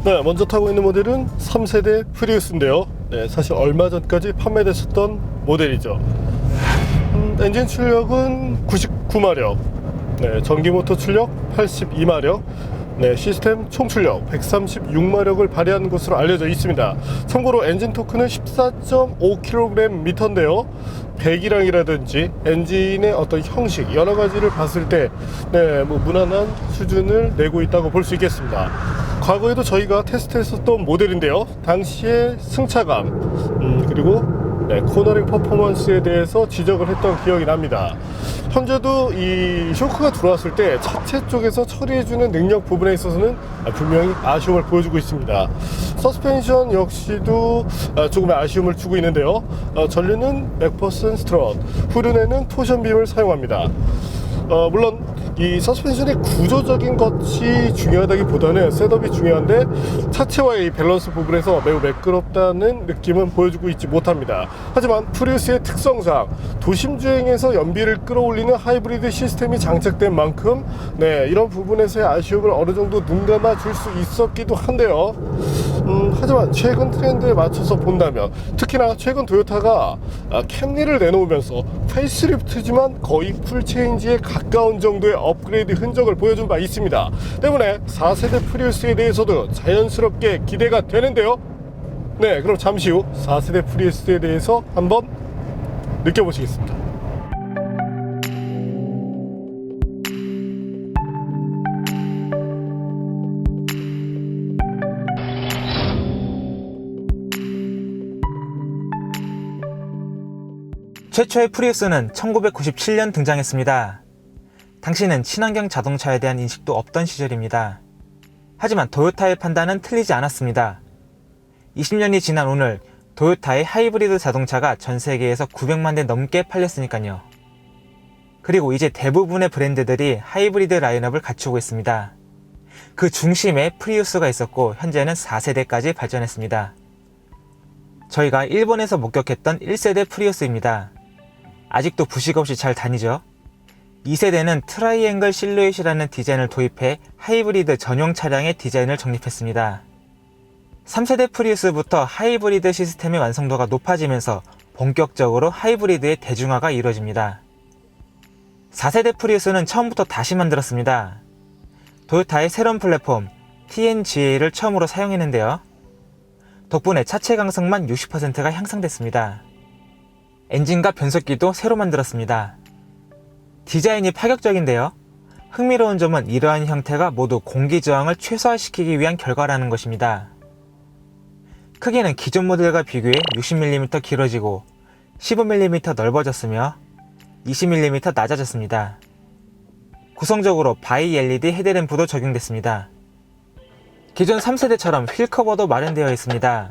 네, 먼저 타고 있는 모델은 3세대 프리우스인데요. 네, 사실 얼마 전까지 판매됐었던 모델이죠. 엔진 출력은 99마력, 네, 전기 모터 출력 82마력, 네, 시스템 총 출력 136마력을 발휘하는 것으로 알려져 있습니다. 참고로 엔진 토크는 14.5kgm인데요. 배기량이라든지 엔진의 어떤 형식 여러 가지를 봤을 때 네, 무난한 수준을 내고 있다고 볼 수 있겠습니다. 과거에도 저희가 테스트했었던 모델인데요. 당시의 승차감 그리고 네, 코너링 퍼포먼스에 대해서 지적을 했던 기억이 납니다. 현재도 이 쇼크가 들어왔을 때 차체 쪽에서 처리해주는 능력 부분에 있어서는 분명히 아쉬움을 보여주고 있습니다. 서스펜션 역시도 조금의 아쉬움을 주고 있는데요. 전류는 맥퍼슨 스트럿, 후륜에는 토션빔을 사용합니다. 물론 이 서스펜션의 구조적인 것이 중요하다기보다는 셋업이 중요한데 차체와의 이 밸런스 부분에서 매우 매끄럽다는 느낌은 보여주고 있지 못합니다. 하지만 프리우스의 특성상 도심주행에서 연비를 끌어올리는 하이브리드 시스템이 장착된 만큼 네, 이런 부분에서의 아쉬움을 어느 정도 눈감아 줄 수 있었기도 한데요. 하지만 최근 트렌드에 맞춰서 본다면 특히나 최근 토요타가 캠리를 내놓으면서 페이스리프트지만 거의 풀체인지에 가까운 정도의 업그레이드 흔적을 보여준 바 있습니다. 때문에 4세대 프리우스에 대해서도 자연스럽게 기대가 되는데요. 네, 그럼 잠시 후 4세대 프리우스에 대해서 한번 느껴보시겠습니다. 최초의 프리우스는 1997년 등장했습니다. 당시는 친환경 자동차에 대한 인식도 없던 시절입니다. 하지만 토요타의 판단은 틀리지 않았습니다. 20년이 지난 오늘 토요타의 하이브리드 자동차가 전 세계에서 900만 대 넘게 팔렸으니까요. 그리고 이제 대부분의 브랜드들이 하이브리드 라인업을 갖추고 있습니다. 그 중심에 프리우스가 있었고 현재는 4세대까지 발전했습니다. 저희가 일본에서 목격했던 1세대 프리우스입니다. 아직도 부식 없이 잘 다니죠. 2세대는 트라이앵글 실루엣이라는 디자인을 도입해 하이브리드 전용 차량의 디자인을 정립했습니다. 3세대 프리우스부터 하이브리드 시스템의 완성도가 높아지면서 본격적으로 하이브리드의 대중화가 이루어집니다. 4세대 프리우스는 처음부터 다시 만들었습니다. 토요타의 새로운 플랫폼 TNGA를 처음으로 사용했는데요. 덕분에 차체 강성만 60%가 향상됐습니다. 엔진과 변속기도 새로 만들었습니다. 디자인이 파격적인데요. 흥미로운 점은 이러한 형태가 모두 공기 저항을 최소화시키기 위한 결과라는 것입니다. 크기는 기존 모델과 비교해 60mm 길어지고 15mm 넓어졌으며 20mm 낮아졌습니다. 구성적으로 바이 LED 헤드램프도 적용됐습니다. 기존 3세대처럼 휠 커버도 마련되어 있습니다.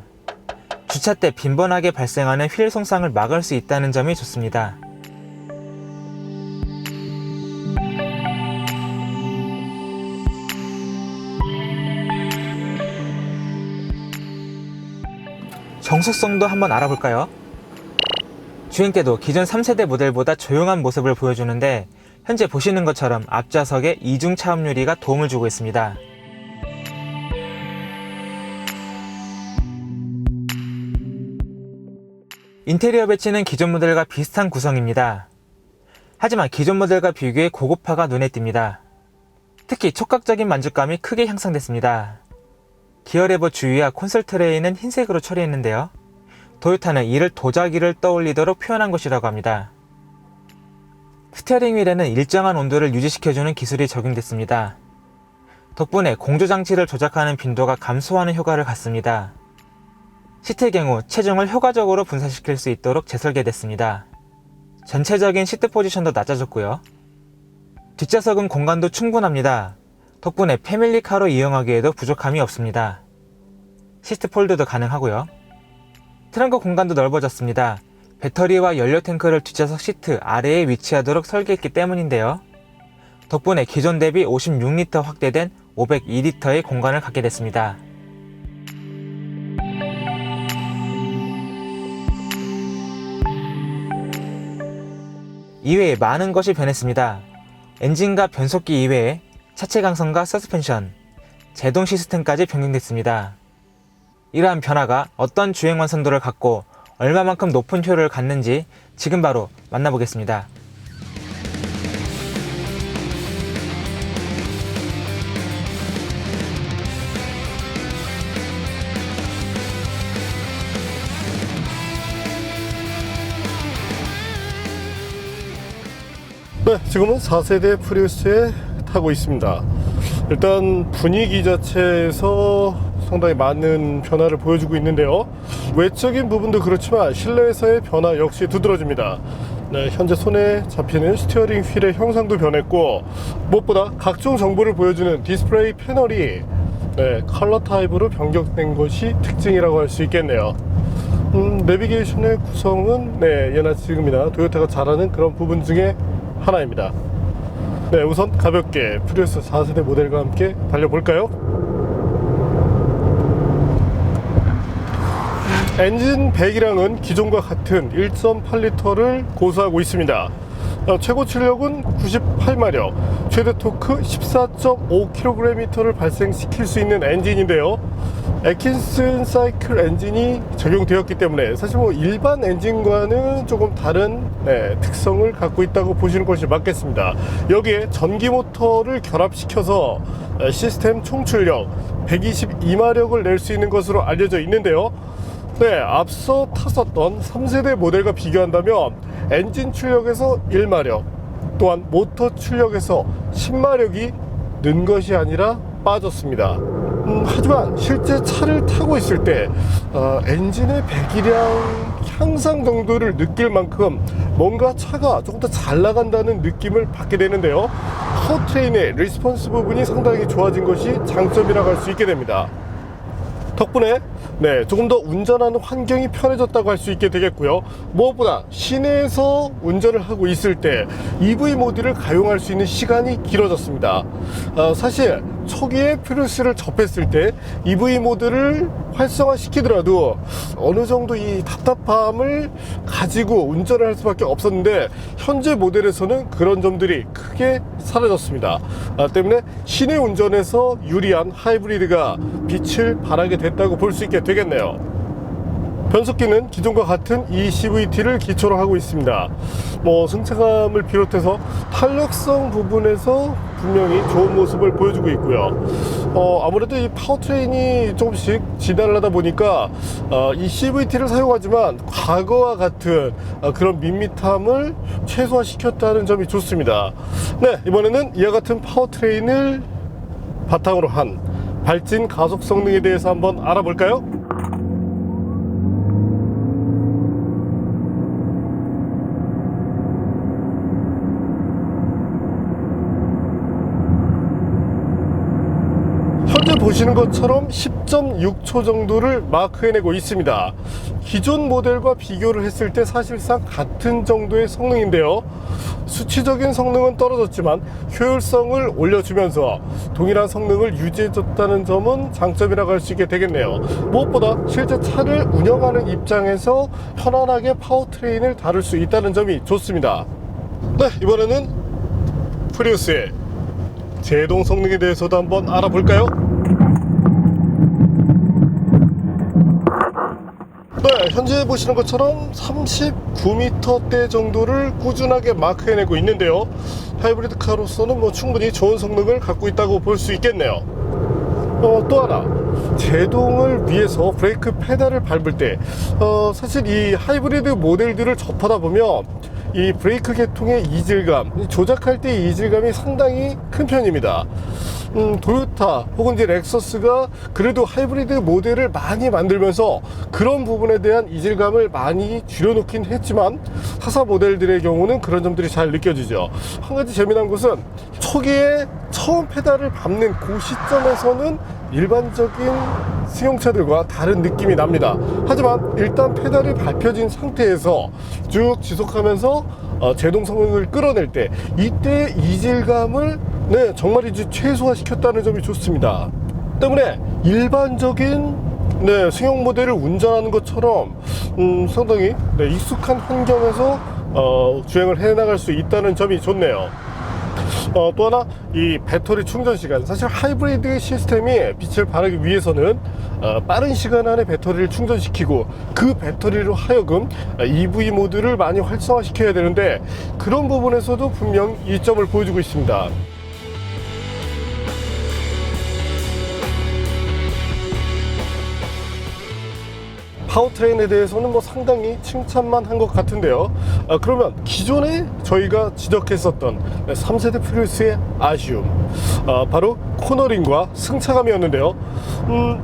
주차 때 빈번하게 발생하는 휠 손상을 막을 수 있다는 점이 좋습니다. 정숙성도 한번 알아볼까요? 주행 때도 기존 3세대 모델보다 조용한 모습을 보여주는데 현재 보시는 것처럼 앞좌석에 이중 차음 유리가 도움을 주고 있습니다. 인테리어 배치는 기존 모델과 비슷한 구성입니다. 하지만 기존 모델과 비교해 고급화가 눈에 띕니다. 특히 촉각적인 만족감이 크게 향상됐습니다. 기어레버 주위와 콘솔 트레이는 흰색으로 처리했는데요. 토요타는 이를 도자기를 떠올리도록 표현한 것이라고 합니다. 스티어링 휠에는 일정한 온도를 유지시켜주는 기술이 적용됐습니다. 덕분에 공조장치를 조작하는 빈도가 감소하는 효과를 갖습니다. 시트의 경우 체중을 효과적으로 분산시킬 수 있도록 재설계됐습니다. 전체적인 시트 포지션도 낮아졌고요. 뒷좌석은 공간도 충분합니다. 덕분에 패밀리카로 이용하기에도 부족함이 없습니다. 시트 폴드도 가능하고요. 트렁크 공간도 넓어졌습니다. 배터리와 연료 탱크를 뒷좌석 시트 아래에 위치하도록 설계했기 때문인데요. 덕분에 기존 대비 56리터 확대된 502리터의 공간을 갖게 됐습니다. 이외에 많은 것이 변했습니다. 엔진과 변속기 이외에 차체 강성과 서스펜션, 제동 시스템까지 변경됐습니다. 이러한 변화가 어떤 주행 완성도를 갖고 얼마만큼 높은 효율을 갖는지 지금 바로 만나보겠습니다. 네, 지금은 4세대 프리우스에 타고 있습니다. 일단 분위기 자체에서 상당히 많은 변화를 보여주고 있는데요. 외적인 부분도 그렇지만 실내에서의 변화 역시 두드러집니다. 네, 현재 손에 잡히는 스티어링 휠의 형상도 변했고, 무엇보다 각종 정보를 보여주는 디스플레이 패널이 컬러 타입으로 변경된 것이 특징이라고 할 수 있겠네요. 내비게이션의 구성은 예나 지금이나 토요타가 잘하는 그런 부분 중에 하나입니다. 네, 우선 가볍게 프리우스 4세대 모델과 함께 달려볼까요? 엔진 배기량은 기존과 같은 1.8L를 고수하고 있습니다. 최고 출력은 98마력, 최대 토크 14.5kgm를 발생시킬 수 있는 엔진인데요. 애킨슨 사이클 엔진이 적용되었기 때문에 사실 일반 엔진과는 조금 다른 특성을 갖고 있다고 보시는 것이 맞겠습니다. 여기에 전기 모터를 결합시켜서 시스템 총 출력 122마력을 낼 수 있는 것으로 알려져 있는데요. 앞서 탔었던 3세대 모델과 비교한다면 엔진 출력에서 1마력, 또한 모터 출력에서 10마력이 는 것이 아니라 빠졌습니다. 하지만 실제 차를 타고 있을 때 엔진의 배기량 향상 정도를 느낄 만큼 뭔가 차가 조금 더 잘 나간다는 느낌을 받게 되는데요. 파워트레인의 리스폰스 부분이 상당히 좋아진 것이 장점이라고 할 수 있게 됩니다. 덕분에 조금 더 운전하는 환경이 편해졌다고 할 수 있게 되겠고요. 무엇보다 시내에서 운전을 하고 있을 때 EV 모드를 가용할 수 있는 시간이 길어졌습니다. 사실 초기에 프리우스를 접했을 때 EV 모드를 활성화시키더라도 어느 정도 이 답답함을 가지고 운전을 할 수밖에 없었는데, 현재 모델에서는 그런 점들이 크게 사라졌습니다. 때문에 시내 운전에서 유리한 하이브리드가 빛을 발하게 됐다고 볼 수 있게 되겠네요. 변속기는 기존과 같은 eCVT를 기초로 하고 있습니다. 승차감을 비롯해서 탄력성 부분에서 분명히 좋은 모습을 보여주고 있고요. 아무래도 이 파워트레인이 조금씩 진화를 하다 보니까 eCVT를 사용하지만 과거와 같은 그런 밋밋함을 최소화시켰다는 점이 좋습니다. 이번에는 이와 같은 파워트레인을 바탕으로 한 발진 가속 성능에 대해서 한번 알아볼까요? 현재 보시는 것처럼 10.6초 정도를 마크해내고 있습니다. 기존 모델과 비교를 했을 때 사실상 같은 정도의 성능인데요. 수치적인 성능은 떨어졌지만 효율성을 올려주면서 동일한 성능을 유지해줬다는 점은 장점이라고 할 수 있게 되겠네요. 무엇보다 실제 차를 운영하는 입장에서 편안하게 파워트레인을 다룰 수 있다는 점이 좋습니다. 이번에는 프리우스의 제동 성능에 대해서도 한번 알아볼까요? 현재 보시는 것처럼 39m대 정도를 꾸준하게 마크해내고 있는데요. 하이브리드 카로서는 충분히 좋은 성능을 갖고 있다고 볼 수 있겠네요. 또 하나, 제동을 위해서 브레이크 페달을 밟을 때 사실 이 하이브리드 모델들을 접하다 보면 이 브레이크 계통의 이질감, 조작할 때 이질감이 상당히 큰 편입니다. 토요타 혹은 이제 렉서스가 그래도 하이브리드 모델을 많이 만들면서 그런 부분에 대한 이질감을 많이 줄여놓긴 했지만, 타사 모델들의 경우는 그런 점들이 잘 느껴지죠. 한 가지 재미난 것은 초기에 처음 페달을 밟는 그 시점에서는 일반적인 승용차들과 다른 느낌이 납니다. 하지만 일단 페달이 밟혀진 상태에서 쭉 지속하면서 제동 성능을 끌어낼 때 이때 이질감을 정말이지 최소화시켰다는 점이 좋습니다. 때문에 일반적인 승용 모델을 운전하는 것처럼 상당히 익숙한 환경에서 주행을 해나갈 수 있다는 점이 좋네요. 또 하나 이 배터리 충전 시간, 사실 하이브리드 시스템이 빛을 발하기 위해서는 빠른 시간 안에 배터리를 충전시키고 그 배터리로 하여금 EV 모드를 많이 활성화시켜야 되는데 그런 부분에서도 분명 이점을 보여주고 있습니다. 파워트레인에 대해서는 뭐 상당히 칭찬만 한 것 같은데요. 그러면 기존에 저희가 지적했었던 3세대 프리우스의 아쉬움, 바로 코너링과 승차감이었는데요.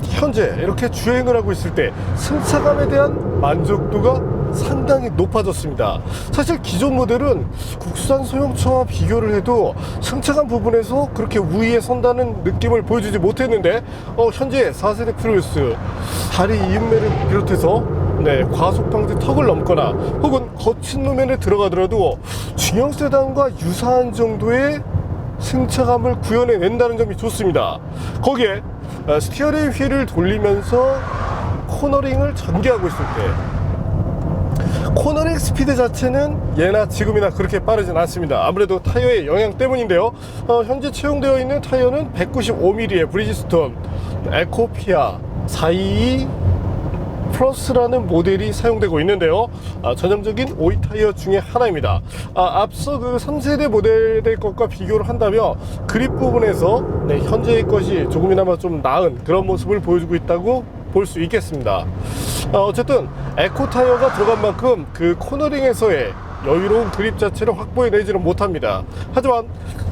현재 이렇게 주행을 하고 있을 때 승차감에 대한 만족도가 상당히 높아졌습니다. 사실 기존 모델은 국산 소형차와 비교를 해도 승차감 부분에서 그렇게 우위에 선다는 느낌을 보여주지 못했는데 현재 4세대 프리우스 다리 이음매를 비롯해서 과속 방지 턱을 넘거나 혹은 거친路面에 들어가더라도 중형 세단과 유사한 정도의 승차감을 구현해낸다는 점이 좋습니다. 거기에 스티어링 휠을 돌리면서 코너링을 전개하고 있을 때 코너링 스피드 자체는 예나 지금이나 그렇게 빠르진 않습니다. 아무래도 타이어의 영향 때문인데요. 현재 채용되어 있는 타이어는 195mm의 브리지스톤 에코피아 422 플러스라는 모델이 사용되고 있는데요. 전형적인 오이 타이어 중에 하나입니다. 앞서 그 3세대 모델의 것과 비교를 한다면 그립 부분에서 현재의 것이 조금이나마 좀 나은 그런 모습을 보여주고 있다고 볼 수 있겠습니다. 어쨌든 에코 타이어가 들어간 만큼 그 코너링에서의 여유로운 그립 자체를 확보해내지는 못합니다. 하지만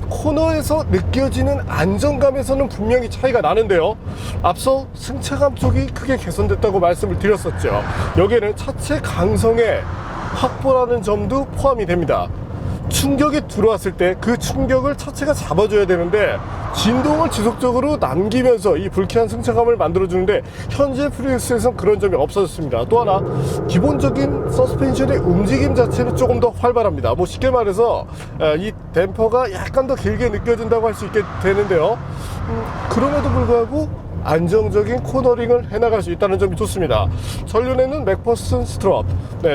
코너에서 느껴지는 안정감에서는 분명히 차이가 나는데요. 앞서 승차감 쪽이 크게 개선됐다고 말씀을 드렸었죠. 여기에는 차체 강성의 확보라는 점도 포함이 됩니다. 충격이 들어왔을 때 그 충격을 차체가 잡아줘야 되는데 진동을 지속적으로 남기면서 이 불쾌한 승차감을 만들어주는데 현재 프리우스에서는 그런 점이 없어졌습니다. 또 하나 기본적인 서스펜션의 움직임 자체는 조금 더 활발합니다. 뭐 쉽게 말해서 이 댐퍼가 약간 더 길게 느껴진다고 할 수 있게 되는데요. 그럼에도 불구하고 안정적인 코너링을 해나갈 수 있다는 점이 좋습니다. 전륜에는 맥퍼슨 스트럽,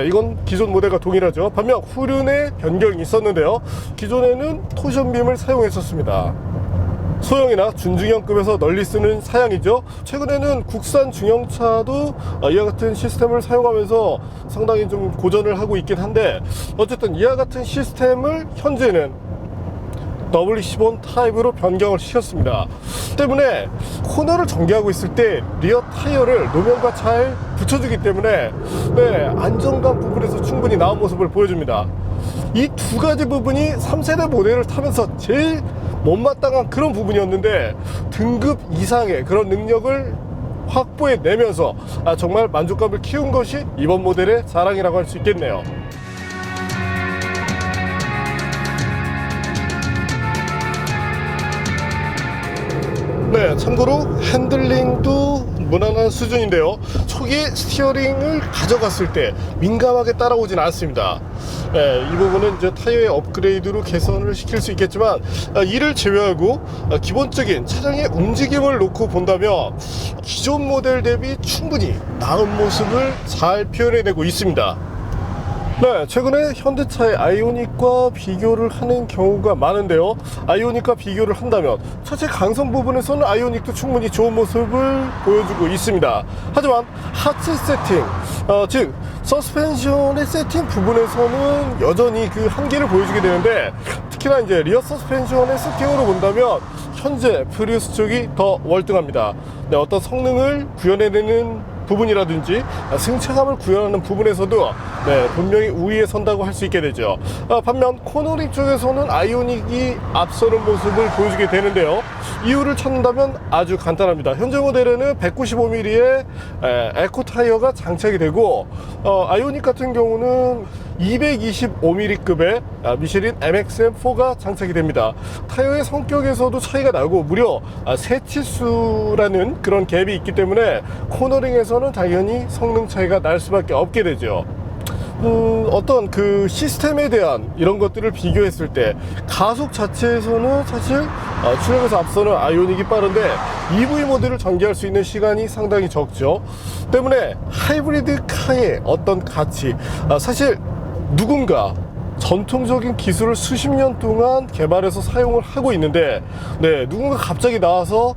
이건 기존 모델과 동일하죠. 반면 후륜에 변경이 있었는데요. 기존에는 토션빔을 사용했었습니다. 소형이나 준중형급에서 널리 쓰는 사양이죠. 최근에는 국산 중형차도 이와 같은 시스템을 사용하면서 상당히 좀 고전을 하고 있긴 한데 어쨌든 이와 같은 시스템을 현재는 WC1 타입으로 변경을 시켰습니다. 때문에 코너를 전개하고 있을 때 리어 타이어를 노면과 잘 붙여주기 때문에 안정감 부분에서 충분히 나은 모습을 보여줍니다. 이 두 가지 부분이 3세대 모델을 타면서 제일 못마땅한 그런 부분이었는데 등급 이상의 그런 능력을 확보해내면서 정말 만족감을 키운 것이 이번 모델의 자랑이라고 할 수 있겠네요. 참고로 핸들링도 무난한 수준인데요. 초기에 스티어링을 가져갔을 때 민감하게 따라오진 않습니다. 이 부분은 이제 타이어의 업그레이드로 개선을 시킬 수 있겠지만 이를 제외하고 기본적인 차량의 움직임을 놓고 본다면 기존 모델 대비 충분히 나은 모습을 잘 표현해내고 있습니다. 최근에 현대차의 아이오닉과 비교를 하는 경우가 많은데요. 아이오닉과 비교를 한다면 차체 강성 부분에서는 아이오닉도 충분히 좋은 모습을 보여주고 있습니다. 하지만 하체 세팅, 즉 서스펜션의 세팅 부분에서는 여전히 그 한계를 보여주게 되는데 특히나 이제 리어 서스펜션의 세팅으로 본다면 현재 프리우스 쪽이 더 월등합니다. 어떤 성능을 구현해내는 부분이라든지 승차감을 구현하는 부분에서도 분명히 우위에 선다고 할 수 있게 되죠. 반면 코너링 쪽에서는 아이오닉이 앞서는 모습을 보여주게 되는데요. 이유를 찾는다면 아주 간단합니다. 현재 모델에는 195mm의 에코 타이어가 장착이 되고 아이오닉 같은 경우는 225mm급의 미쉐린 MXM4가 장착이 됩니다. 타이어의 성격에서도 차이가 나고 무려 세 치수라는 그런 갭이 있기 때문에 코너링에서는 당연히 성능 차이가 날 수밖에 없게 되죠. 어떤 그 시스템에 대한 이런 것들을 비교했을 때 가속 자체에서는 사실 출력에서 앞서는 아이오닉이 빠른데 EV 모델을 전개할 수 있는 시간이 상당히 적죠. 때문에 하이브리드 카의 어떤 가치, 사실 누군가 전통적인 기술을 수십 년 동안 개발해서 사용을 하고 있는데, 네, 누군가 갑자기 나와서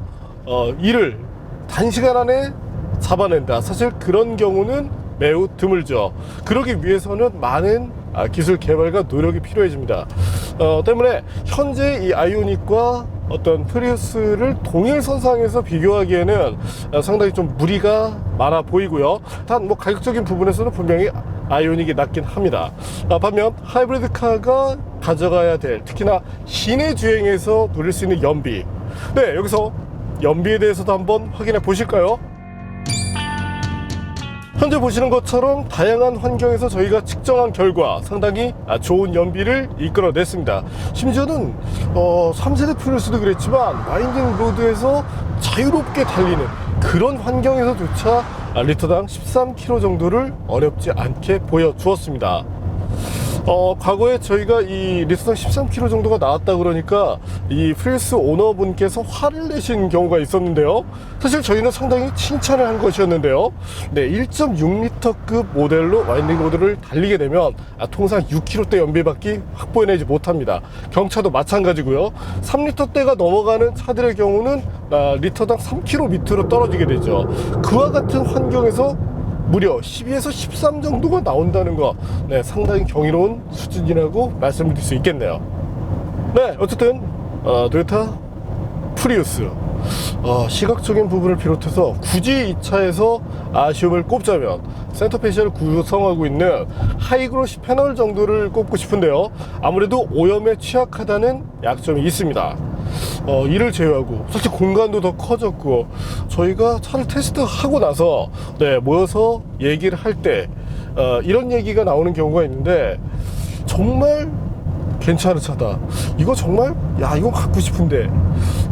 이를 단시간 안에 잡아낸다. 사실 그런 경우는 매우 드물죠. 그러기 위해서는 많은 기술 개발과 노력이 필요해집니다. 때문에 현재 이 아이오닉과 어떤 프리우스를 동일선상에서 비교하기에는 상당히 좀 무리가 많아 보이고요. 단 뭐 가격적인 부분에서는 분명히 아이오닉이 낫긴 합니다. 반면 하이브리드 카가 가져가야 될, 특히나 시내 주행에서 누릴 수 있는 연비, 네, 여기서 연비에 대해서도 한번 확인해 보실까요? 현재 보시는 것처럼 다양한 환경에서 저희가 측정한 결과 상당히 좋은 연비를 이끌어냈습니다. 심지어는 3세대 프리우스도 그랬지만 와인딩 로드에서 자유롭게 달리는 그런 환경에서조차 리터당 13km 정도를 어렵지 않게 보여주었습니다. 과거에 저희가 이 리터당 13km 정도가 나왔다 그러니까 이 프리우스 오너분께서 화를 내신 경우가 있었는데요. 사실 저희는 상당히 칭찬을 한 것이었는데요. 네, 1.6L급 모델로 와인딩 로드를 달리게 되면 통상 6km대 연비밖에 확보해내지 못합니다. 경차도 마찬가지고요. 3L대가 넘어가는 차들의 경우는 리터당 3km 밑으로 떨어지게 되죠. 그와 같은 환경에서 무려 12에서 13 정도가 나온다는 거, 네, 상당히 경이로운 수준이라고 말씀드릴 수 있겠네요. 네, 어쨌든 토요타 프리우스, 시각적인 부분을 비롯해서 굳이 이 차에서 아쉬움을 꼽자면 센터페시아를 구성하고 있는 하이그로시 패널 정도를 꼽고 싶은데요. 아무래도 오염에 취약하다는 약점이 있습니다. 이를 제외하고 사실 공간도 더 커졌고, 저희가 차를 테스트하고 나서 모여서 얘기를 할 때 이런 얘기가 나오는 경우가 있는데, 정말 괜찮은 차다, 이거 정말 이건 갖고 싶은데,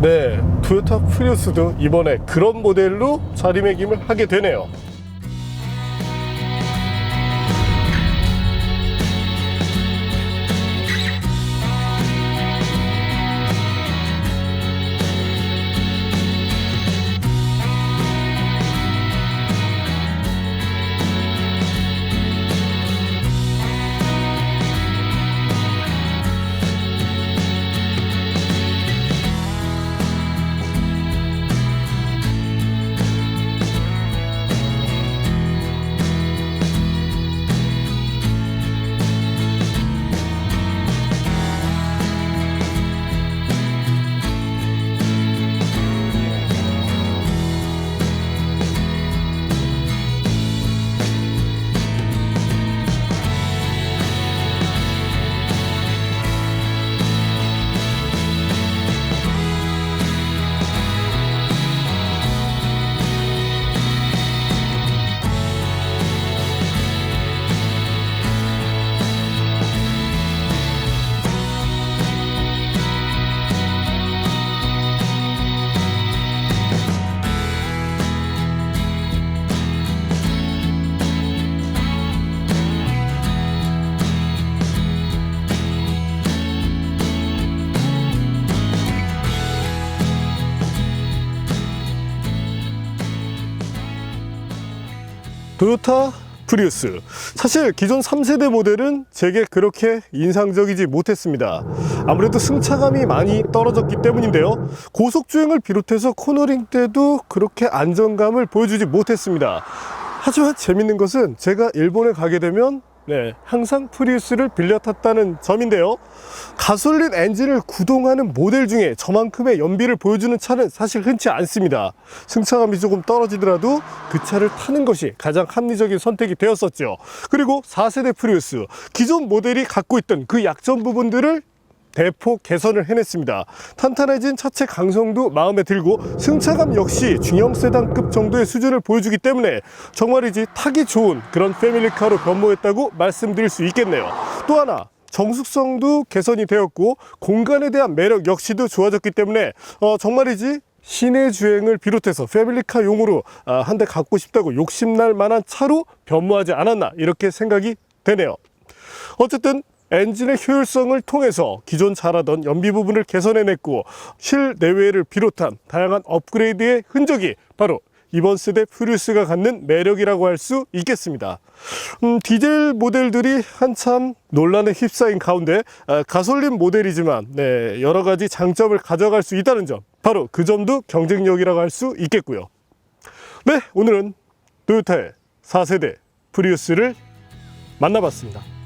네, 토요타 프리우스도 이번에 그런 모델로 자리매김을 하게 되네요. 토요타 프리우스, 사실 기존 3세대 모델은 제게 그렇게 인상적이지 못했습니다. 아무래도 승차감이 많이 떨어졌기 때문인데요. 고속주행을 비롯해서 코너링 때도 그렇게 안정감을 보여주지 못했습니다. 하지만 재밌는 것은 제가 일본에 가게 되면 항상 프리우스를 빌려 탔다는 점인데요. 가솔린 엔진을 구동하는 모델 중에 저만큼의 연비를 보여주는 차는 사실 흔치 않습니다. 승차감이 조금 떨어지더라도 그 차를 타는 것이 가장 합리적인 선택이 되었었죠. 그리고 4세대 프리우스, 기존 모델이 갖고 있던 그 약점 부분들을 대폭 개선을 해냈습니다. 탄탄해진 차체 강성도 마음에 들고, 승차감 역시 중형 세단급 정도의 수준을 보여주기 때문에 정말이지 타기 좋은 그런 패밀리카로 변모했다고 말씀드릴 수 있겠네요. 또 하나, 정숙성도 개선이 되었고 공간에 대한 매력 역시도 좋아졌기 때문에 정말이지 시내 주행을 비롯해서 패밀리카용으로 한 대 갖고 싶다고 욕심날 만한 차로 변모하지 않았나, 이렇게 생각이 되네요. 어쨌든 엔진의 효율성을 통해서 기존 잘하던 연비 부분을 개선해냈고, 실내외를 비롯한 다양한 업그레이드의 흔적이 바로 이번 세대 프리우스가 갖는 매력이라고 할 수 있겠습니다. 디젤 모델들이 한참 논란에 휩싸인 가운데 가솔린 모델이지만 여러 가지 장점을 가져갈 수 있다는 점, 바로 그 점도 경쟁력이라고 할 수 있겠고요. 네, 오늘은 토요타의 4세대 프리우스를 만나봤습니다.